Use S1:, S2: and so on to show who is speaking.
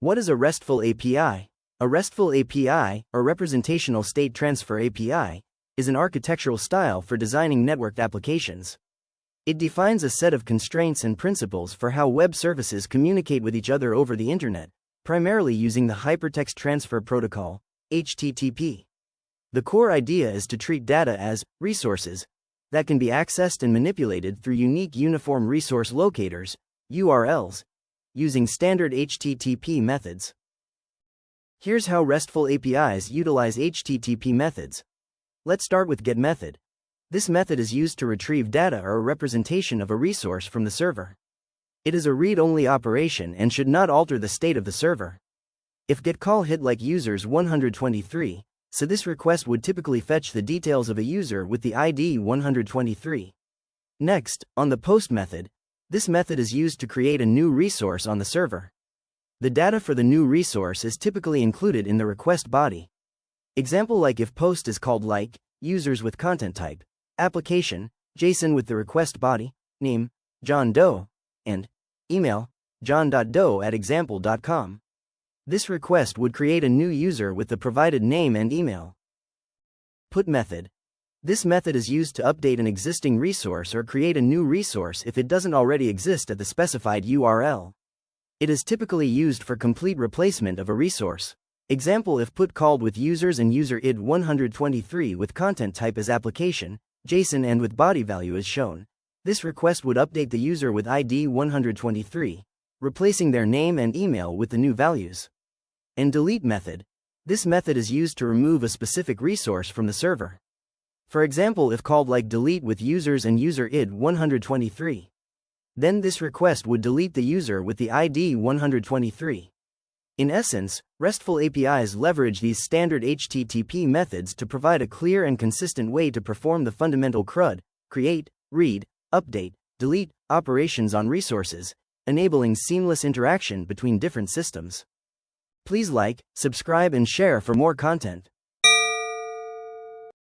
S1: What is a RESTful API? A RESTful API, or Representational State Transfer API, is an architectural style for designing networked applications. It defines a set of constraints and principles for how web services communicate with each other over the Internet, primarily using the Hypertext Transfer Protocol, HTTP. The core idea is to treat data as resources that can be accessed and manipulated through unique Uniform Resource Locators, URLs, using standard HTTP methods. Here's how RESTful APIs utilize HTTP methods. Let's start with GET method. This method is used to retrieve data or a representation of a resource from the server. It is a read-only operation and should not alter the state of the server. If GET call hit like users 123, so this request would typically fetch the details of a user with the ID 123. Next, on the POST method, this method is used to create a new resource on the server. The data for the new resource is typically included in the request body. Example like if POST is called like, users with content type, application, JSON with the request body, name, John Doe, and email, john.doe@example.com. This request would create a new user with the provided name and email. PUT method. This method is used to update an existing resource or create a new resource if it doesn't already exist at the specified URL. It is typically used for complete replacement of a resource. Example if PUT called with users and user id 123 with content type as application, JSON and with body value as shown. This request would update the user with ID 123, replacing their name and email with the new values. And delete method. This method is used to remove a specific resource from the server. For example if called like delete with users and user id 123. Then this request would delete the user with the ID 123. In essence, RESTful APIs leverage these standard HTTP methods to provide a clear and consistent way to perform the fundamental CRUD, create, read, update, delete, operations on resources, enabling seamless interaction between different systems. Please like, subscribe and share for more content.